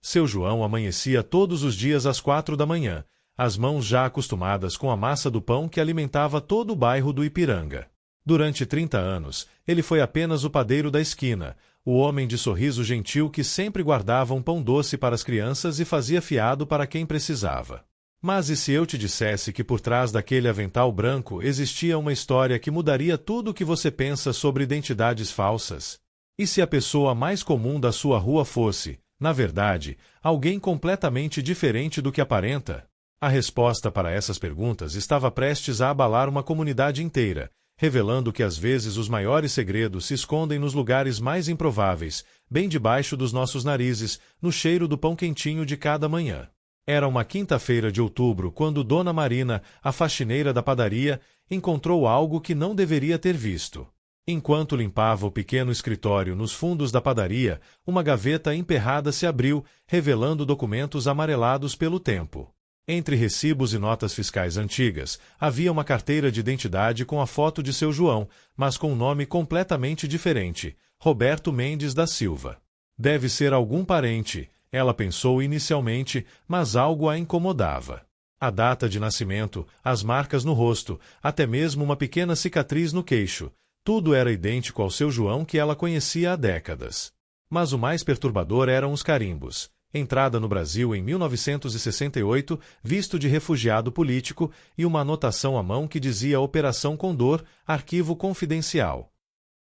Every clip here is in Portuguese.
Seu João amanhecia todos os dias às 4 da manhã, as mãos já acostumadas com a massa do pão que alimentava todo o bairro do Ipiranga. Durante 30 anos, ele foi apenas o padeiro da esquina, o homem de sorriso gentil que sempre guardava um pão doce para as crianças e fazia fiado para quem precisava. Mas e se eu te dissesse que por trás daquele avental branco existia uma história que mudaria tudo o que você pensa sobre identidades falsas? E se a pessoa mais comum da sua rua fosse, na verdade, alguém completamente diferente do que aparenta? A resposta para essas perguntas estava prestes a abalar uma comunidade inteira, revelando que às vezes os maiores segredos se escondem nos lugares mais improváveis, bem debaixo dos nossos narizes, no cheiro do pão quentinho de cada manhã. Era uma quinta-feira de outubro quando Dona Marina, a faxineira da padaria, encontrou algo que não deveria ter visto. Enquanto limpava o pequeno escritório nos fundos da padaria, uma gaveta emperrada se abriu, revelando documentos amarelados pelo tempo. Entre recibos e notas fiscais antigas, havia uma carteira de identidade com a foto de seu João, mas com um nome completamente diferente, Roberto Mendes da Silva. Deve ser algum parente, ela pensou inicialmente, mas algo a incomodava. A data de nascimento, as marcas no rosto, até mesmo uma pequena cicatriz no queixo, tudo era idêntico ao seu João que ela conhecia há décadas. Mas o mais perturbador eram os carimbos. Entrada no Brasil em 1968, visto de refugiado político, e uma anotação à mão que dizia Operação Condor, arquivo confidencial.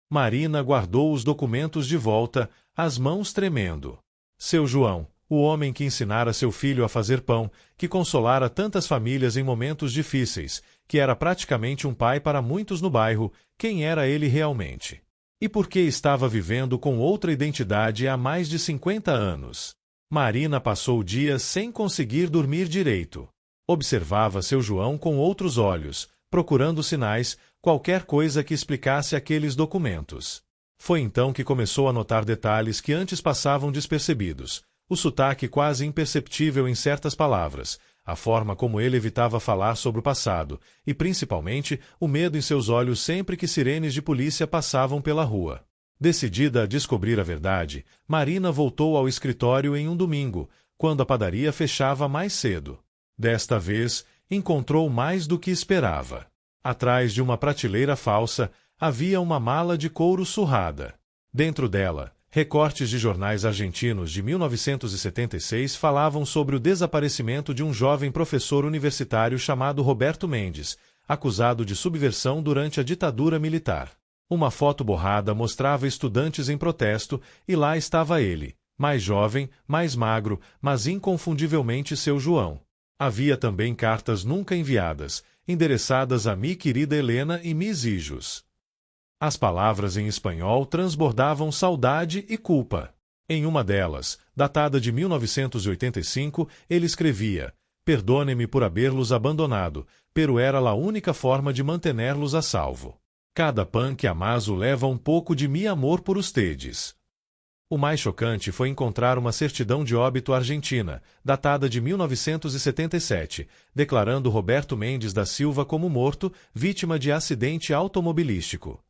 Marina guardou os documentos de volta, as mãos tremendo. Seu João, o homem que ensinara seu filho a fazer pão, que consolara tantas famílias em momentos difíceis, que era praticamente um pai para muitos no bairro, quem era ele realmente? E por que estava vivendo com outra identidade há mais de 50 anos? Marina passou dias sem conseguir dormir direito. Observava seu João com outros olhos, procurando sinais, qualquer coisa que explicasse aqueles documentos. Foi então que começou a notar detalhes que antes passavam despercebidos, o sotaque quase imperceptível em certas palavras, a forma como ele evitava falar sobre o passado, e principalmente o medo em seus olhos sempre que sirenes de polícia passavam pela rua. Decidida a descobrir a verdade, Marina voltou ao escritório em um domingo, quando a padaria fechava mais cedo. Desta vez, encontrou mais do que esperava. Atrás de uma prateleira falsa, havia uma mala de couro surrada. Dentro dela, recortes de jornais argentinos de 1976 falavam sobre o desaparecimento de um jovem professor universitário chamado Roberto Mendes, acusado de subversão durante a ditadura militar. Uma foto borrada mostrava estudantes em protesto, e lá estava ele, mais jovem, mais magro, mas inconfundivelmente seu João. Havia também cartas nunca enviadas, endereçadas a Mi querida Helena e Mis hijos. As palavras em espanhol transbordavam saudade e culpa. Em uma delas, datada de 1985, ele escrevia: "Perdone-me por haberlos abandonado, pero era a única forma de mantenerlos a salvo. Cada pan que amaso leva um pouco de mi amor por ustedes." O mais chocante foi encontrar uma certidão de óbito argentina, datada de 1977, declarando Roberto Mendes da Silva como morto, vítima de acidente automobilístico.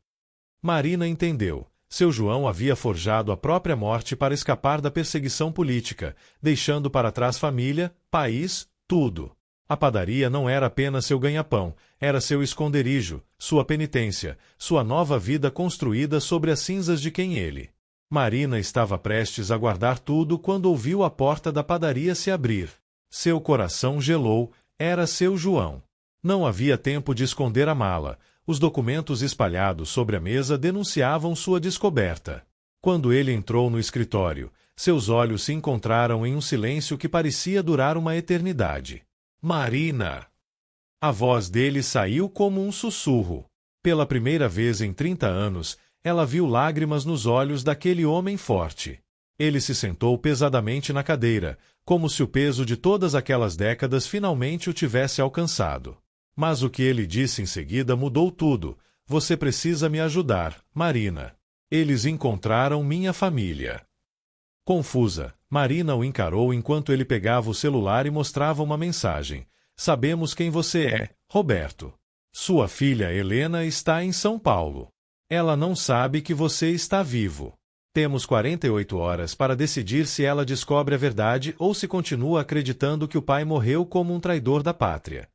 Marina entendeu. Seu João havia forjado a própria morte para escapar da perseguição política, deixando para trás família, país, tudo. A padaria não era apenas seu ganha-pão, era seu esconderijo, sua penitência, sua nova vida construída sobre as cinzas de quem ele. Marina estava prestes a guardar tudo quando ouviu a porta da padaria se abrir. Seu coração gelou, era seu João. Não havia tempo de esconder a mala. Os documentos espalhados sobre a mesa denunciavam sua descoberta. Quando ele entrou no escritório, seus olhos se encontraram em um silêncio que parecia durar uma eternidade. "Marina!" A voz dele saiu como um sussurro. Pela primeira vez em 30 anos, ela viu lágrimas nos olhos daquele homem forte. Ele se sentou pesadamente na cadeira, como se o peso de todas aquelas décadas finalmente o tivesse alcançado. Mas o que ele disse em seguida mudou tudo. "Você precisa me ajudar, Marina. Eles encontraram minha família." Confusa, Marina o encarou enquanto ele pegava o celular e mostrava uma mensagem. "Sabemos quem você é, Roberto. Sua filha Helena está em São Paulo. Ela não sabe que você está vivo. Temos 48 horas para decidir se ela descobre a verdade ou se continua acreditando que o pai morreu como um traidor da pátria.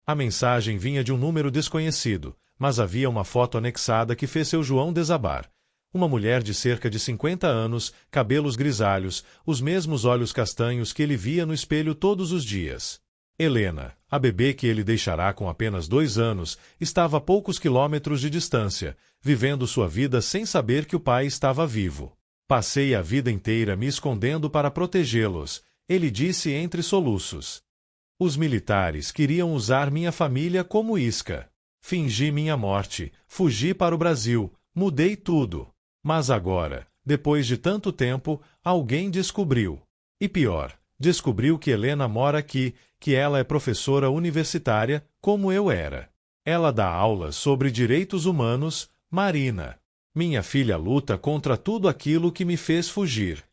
A mensagem vinha de um número desconhecido, mas havia uma foto anexada que fez seu João desabar. Uma mulher de cerca de 50 anos, cabelos grisalhos, os mesmos olhos castanhos que ele via no espelho todos os dias. Helena, a bebê que ele deixará com apenas 2 anos, estava a poucos quilômetros de distância, vivendo sua vida sem saber que o pai estava vivo. Passei a vida inteira me escondendo para protegê-los, ele disse entre soluços. Os militares queriam usar minha família como isca. Fingi minha morte, fugi para o Brasil, mudei tudo. Mas agora, depois de tanto tempo, alguém descobriu. E pior, descobriu que Helena mora aqui, que ela é professora universitária, como eu era. Ela dá aulas sobre direitos humanos, Marina. Minha filha luta contra tudo aquilo que me fez fugir.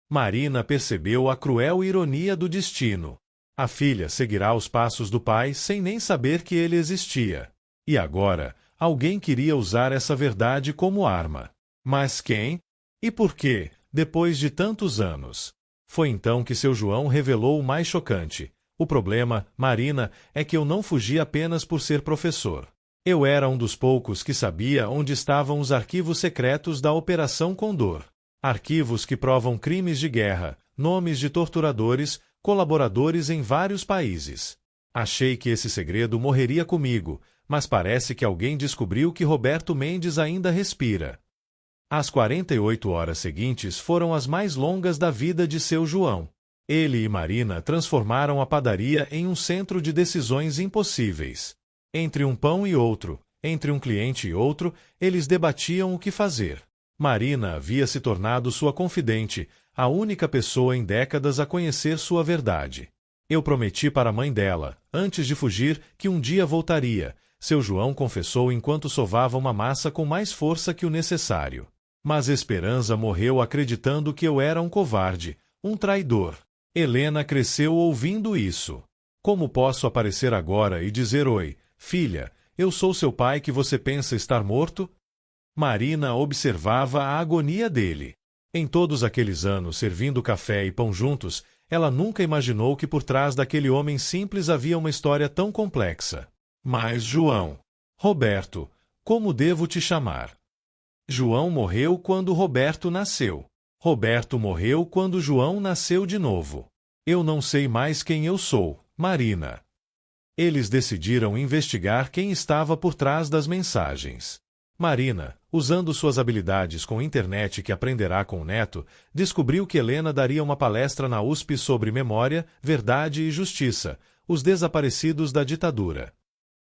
Marina percebeu a cruel ironia do destino. A filha seguirá os passos do pai sem nem saber que ele existia. E agora, alguém queria usar essa verdade como arma. Mas quem? E por quê, depois de tantos anos? Foi então que seu João revelou o mais chocante. O problema, Marina, é que eu não fugi apenas por ser professor. Eu era um dos poucos que sabia onde estavam os arquivos secretos da Operação Condor. Arquivos que provam crimes de guerra, nomes de torturadores, colaboradores em vários países. Achei que esse segredo morreria comigo, mas parece que alguém descobriu que Roberto Mendes ainda respira. As 48 horas seguintes foram as mais longas da vida de seu João. Ele e Marina transformaram a padaria em um centro de decisões impossíveis. Entre um pão e outro, entre um cliente e outro, eles debatiam o que fazer. Marina havia se tornado sua confidente, a única pessoa em décadas a conhecer sua verdade. Eu prometi para a mãe dela, antes de fugir, que um dia voltaria. Seu João confessou enquanto sovava uma massa com mais força que o necessário. Mas Esperança morreu acreditando que eu era um covarde, um traidor. Helena cresceu ouvindo isso. Como posso aparecer agora e dizer oi, filha, eu sou seu pai que você pensa estar morto? Marina observava a agonia dele. Em todos aqueles anos servindo café e pão juntos, ela nunca imaginou que por trás daquele homem simples havia uma história tão complexa. Mas João... Roberto, como devo te chamar? João morreu quando Roberto nasceu. Roberto morreu quando João nasceu de novo. Eu não sei mais quem eu sou, Marina. Eles decidiram investigar quem estava por trás das mensagens. Marina, usando suas habilidades com internet que aprenderá com o neto, descobriu que Helena daria uma palestra na USP sobre memória, verdade e justiça, os desaparecidos da ditadura.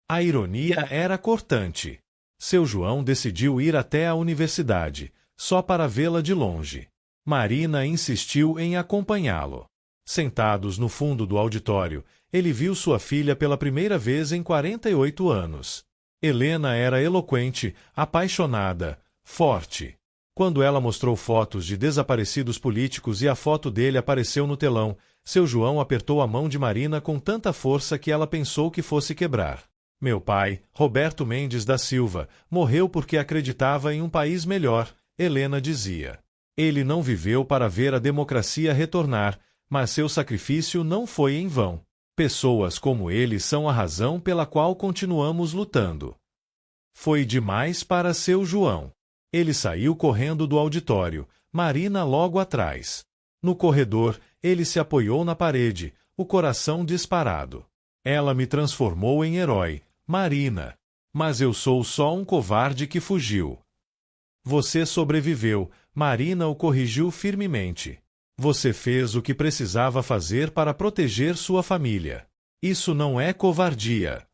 A ironia era cortante. Seu João decidiu ir até a universidade, só para vê-la de longe. Marina insistiu em acompanhá-lo. Sentados no fundo do auditório, ele viu sua filha pela primeira vez em 48 anos. Helena era eloquente, apaixonada, forte. Quando ela mostrou fotos de desaparecidos políticos e a foto dele apareceu no telão, seu João apertou a mão de Marina com tanta força que ela pensou que fosse quebrar. Meu pai, Roberto Mendes da Silva, morreu porque acreditava em um país melhor, Helena dizia. Ele não viveu para ver a democracia retornar, mas seu sacrifício não foi em vão. Pessoas como ele são a razão pela qual continuamos lutando. Foi demais para seu João. Ele saiu correndo do auditório, Marina logo atrás. No corredor, ele se apoiou na parede, o coração disparado. Ela me transformou em herói, Marina. Mas eu sou só um covarde que fugiu. Você sobreviveu, Marina o corrigiu firmemente. Você fez o que precisava fazer para proteger sua família. Isso não é covardia.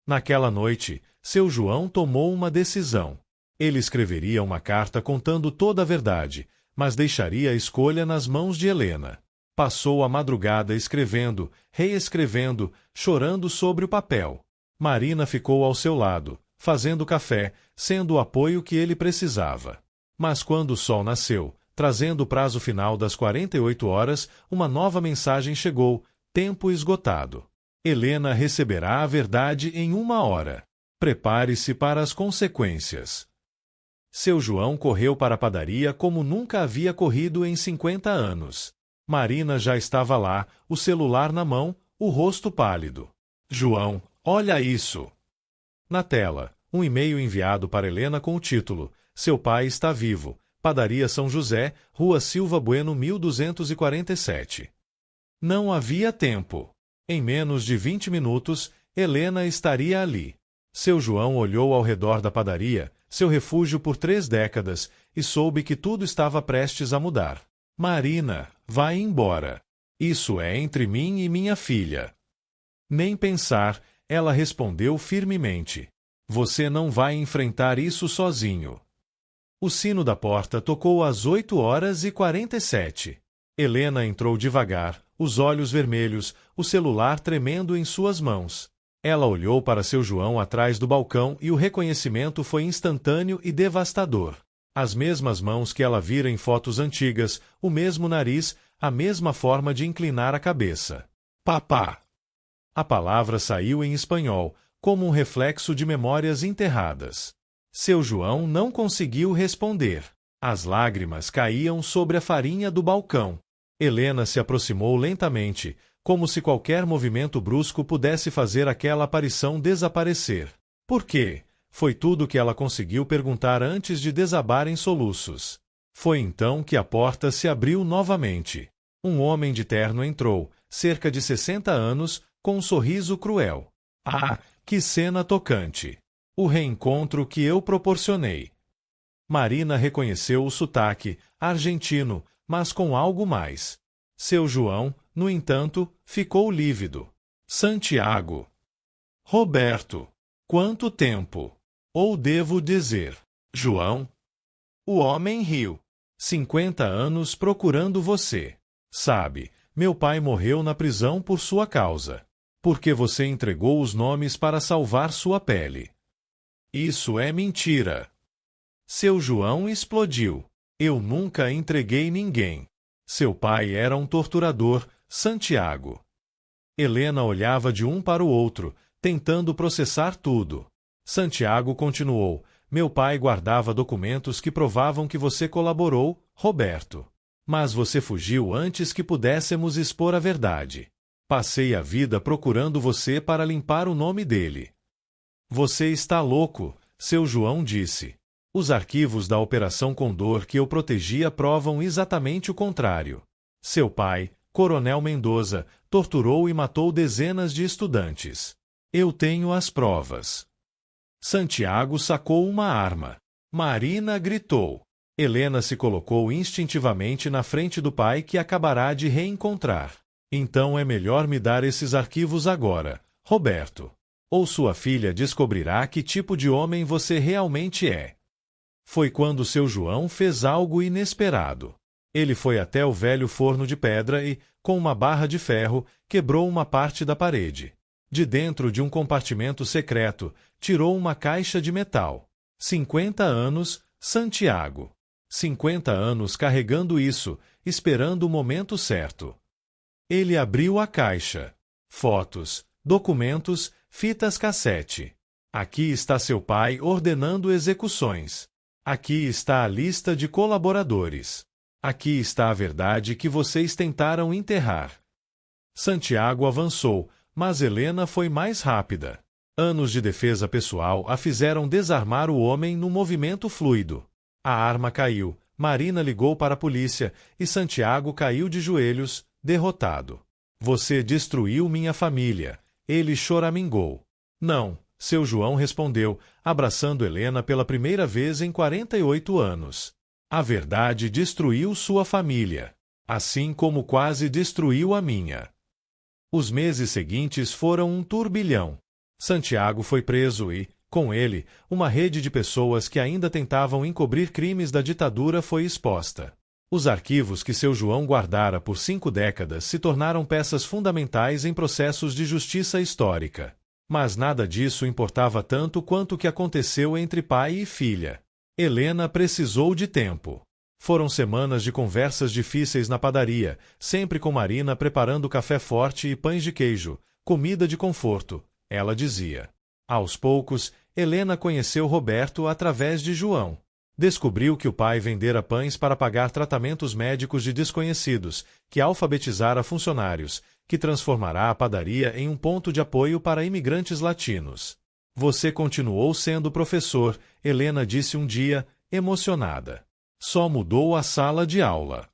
Naquela noite, seu João tomou uma decisão. Ele escreveria uma carta contando toda a verdade, mas deixaria a escolha nas mãos de Helena. Passou a madrugada escrevendo, reescrevendo, chorando sobre o papel. Marina ficou ao seu lado, fazendo café, sendo o apoio que ele precisava. Mas quando o sol nasceu, trazendo o prazo final das 48 horas, uma nova mensagem chegou, tempo esgotado. Helena receberá a verdade em 1 hora. Prepare-se para as consequências. Seu João correu para a padaria como nunca havia corrido em 50 anos. Marina já estava lá, o celular na mão, o rosto pálido. João, olha isso! Na tela, um e-mail enviado para Helena com o título: Seu pai está vivo. Padaria São José, Rua Silva Bueno 1247. Não havia tempo. Em menos de 20 minutos, Helena estaria ali. Seu João olhou ao redor da padaria, seu refúgio por 3 décadas, e soube que tudo estava prestes a mudar. Marina, vai embora. Isso é entre mim e minha filha. Nem pensar, ela respondeu firmemente. Você não vai enfrentar isso sozinho. O sino da porta tocou às 8h47. Helena entrou devagar, os olhos vermelhos, o celular tremendo em suas mãos. Ela olhou para seu João atrás do balcão e o reconhecimento foi instantâneo e devastador. As mesmas mãos que ela vira em fotos antigas, o mesmo nariz, a mesma forma de inclinar a cabeça. Papá! A palavra saiu em espanhol, como um reflexo de memórias enterradas. Seu João não conseguiu responder. As lágrimas caíam sobre a farinha do balcão. Helena se aproximou lentamente, como se qualquer movimento brusco pudesse fazer aquela aparição desaparecer. Por quê? Foi tudo que ela conseguiu perguntar antes de desabar em soluços. Foi então que a porta se abriu novamente. Um homem de terno entrou, cerca de 60 anos, com um sorriso cruel. Ah, que cena tocante! O reencontro que eu proporcionei. Marina reconheceu o sotaque, argentino, mas com algo mais. Seu João, no entanto, ficou lívido. Santiago. Roberto. Quanto tempo? Ou devo dizer, João? O homem riu. 50 anos procurando você. Sabe, meu pai morreu na prisão por sua causa. Porque você entregou os nomes para salvar sua pele. Isso é mentira. Seu João explodiu. Eu nunca entreguei ninguém. Seu pai era um torturador, Santiago. Helena olhava de um para o outro, tentando processar tudo. Santiago continuou. Meu pai guardava documentos que provavam que você colaborou, Roberto. Mas você fugiu antes que pudéssemos expor a verdade. Passei a vida procurando você para limpar o nome dele. Você está louco, seu João disse. Os arquivos da Operação Condor que eu protegia provam exatamente o contrário. Seu pai, Coronel Mendoza, torturou e matou dezenas de estudantes. Eu tenho as provas. Santiago sacou uma arma. Marina gritou. Helena se colocou instintivamente na frente do pai que acabará de reencontrar. Então é melhor me dar esses arquivos agora, Roberto. Ou sua filha descobrirá que tipo de homem você realmente é. Foi quando seu João fez algo inesperado. Ele foi até o velho forno de pedra e, com uma barra de ferro, quebrou uma parte da parede. De dentro de um compartimento secreto, tirou uma caixa de metal. 50 anos, Santiago. 50 anos carregando isso, esperando o momento certo. Ele abriu a caixa. Fotos, documentos, fitas cassete. Aqui está seu pai ordenando execuções. Aqui está a lista de colaboradores. Aqui está a verdade que vocês tentaram enterrar. Santiago avançou, mas Helena foi mais rápida. Anos de defesa pessoal a fizeram desarmar o homem num movimento fluido. A arma caiu, Marina ligou para a polícia e Santiago caiu de joelhos, derrotado. Você destruiu minha família. Ele choramingou. Não, seu João respondeu, abraçando Helena pela primeira vez em 48 anos. A verdade destruiu sua família, assim como quase destruiu a minha. Os meses seguintes foram um turbilhão. Santiago foi preso e, com ele, uma rede de pessoas que ainda tentavam encobrir crimes da ditadura foi exposta. Os arquivos que seu João guardara por 5 décadas se tornaram peças fundamentais em processos de justiça histórica. Mas nada disso importava tanto quanto o que aconteceu entre pai e filha. Helena precisou de tempo. Foram semanas de conversas difíceis na padaria, sempre com Marina preparando café forte e pães de queijo, comida de conforto, ela dizia. Aos poucos, Helena conheceu Roberto através de João. Descobriu que o pai vendera pães para pagar tratamentos médicos de desconhecidos, que alfabetizara funcionários, que transformará a padaria em um ponto de apoio para imigrantes latinos. Você continuou sendo professor, Helena disse um dia, emocionada. Só mudou a sala de aula.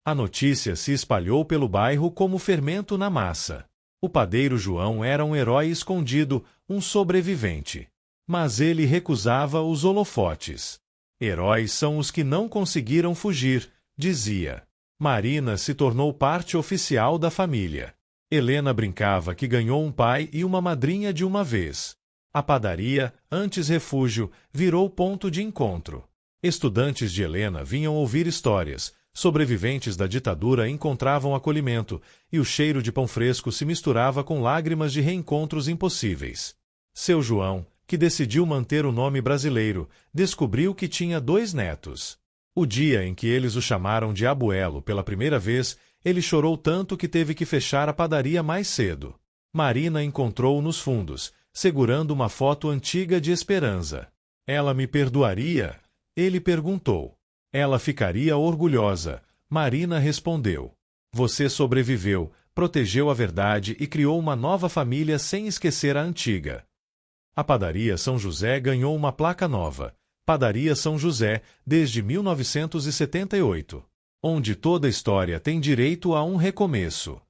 A notícia se espalhou pelo bairro como fermento na massa. O padeiro João era um herói escondido, um sobrevivente. Mas ele recusava os holofotes. Heróis são os que não conseguiram fugir, dizia. Marina se tornou parte oficial da família. Helena brincava que ganhou um pai e uma madrinha de uma vez. A padaria, antes refúgio, virou ponto de encontro. Estudantes de Helena vinham ouvir histórias, sobreviventes da ditadura encontravam acolhimento, e o cheiro de pão fresco se misturava com lágrimas de reencontros impossíveis. Seu João, que decidiu manter o nome brasileiro, descobriu que tinha 2 netos. O dia em que eles o chamaram de Abuelo pela primeira vez, ele chorou tanto que teve que fechar a padaria mais cedo. Marina encontrou-o nos fundos, segurando uma foto antiga de Esperança. Ela me perdoaria? Ele perguntou. Ela ficaria orgulhosa. Marina respondeu. Você sobreviveu, protegeu a verdade e criou uma nova família sem esquecer a antiga. A Padaria São José ganhou uma placa nova. Padaria São José, desde 1978. Onde toda história tem direito a um recomeço.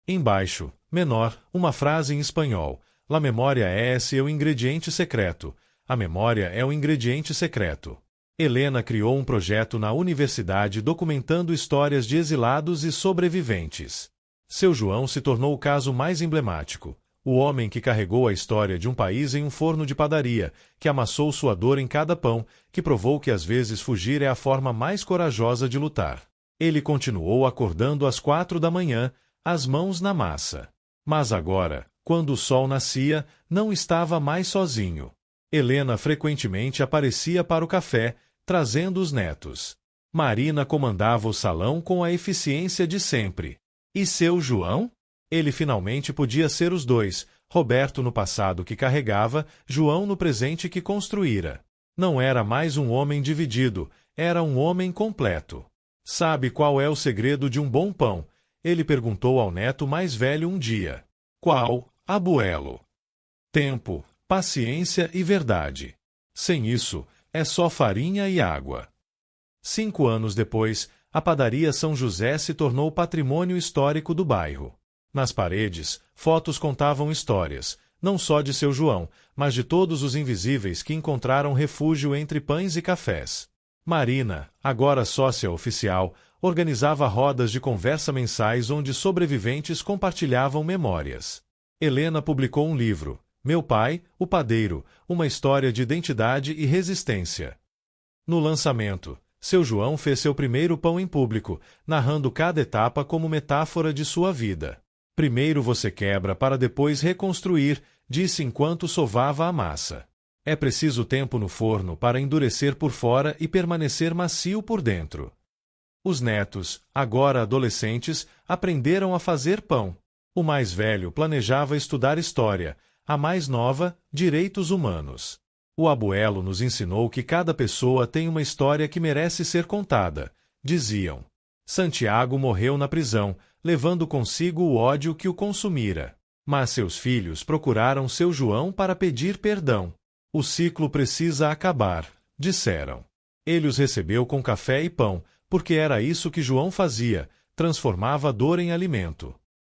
Embaixo, menor, uma frase em espanhol. La memória é o ingrediente secreto. A memória é o ingrediente secreto. Helena criou um projeto na universidade documentando histórias de exilados e sobreviventes. Seu João se tornou o caso mais emblemático. O homem que carregou a história de um país em um forno de padaria, que amassou sua dor em cada pão, que provou que às vezes fugir é a forma mais corajosa de lutar. Ele continuou acordando às 4 da manhã, as mãos na massa. Mas agora, quando o sol nascia, não estava mais sozinho. Helena frequentemente aparecia para o café, trazendo os netos. Marina comandava o salão com a eficiência de sempre. E seu João? Ele finalmente podia ser os 2, Roberto no passado que carregava, João no presente que construíra. Não era mais um homem dividido, era um homem completo. Sabe qual é o segredo de um bom pão? Ele perguntou ao neto mais velho um dia. Qual, Abuelo? Tempo, paciência e verdade. Sem isso, é só farinha e água. 5 anos depois, a padaria São José se tornou patrimônio histórico do bairro. Nas paredes, fotos contavam histórias, não só de seu João, mas de todos os invisíveis que encontraram refúgio entre pães e cafés. Marina, agora sócia oficial, organizava rodas de conversa mensais onde sobreviventes compartilhavam memórias. Helena publicou um livro, Meu Pai, o Padeiro, uma história de identidade e resistência. No lançamento, seu João fez seu primeiro pão em público, narrando cada etapa como metáfora de sua vida. Primeiro você quebra para depois reconstruir, disse enquanto sovava a massa. É preciso tempo no forno para endurecer por fora e permanecer macio por dentro. Os netos, agora adolescentes, aprenderam a fazer pão. O mais velho planejava estudar história, a mais nova, direitos humanos. O abuelo nos ensinou que cada pessoa tem uma história que merece ser contada, diziam. Santiago morreu na prisão, levando consigo o ódio que o consumira. Mas seus filhos procuraram seu João para pedir perdão. O ciclo precisa acabar, disseram. Ele os recebeu com café e pão, porque era isso que João fazia, transformava a dor em alimento.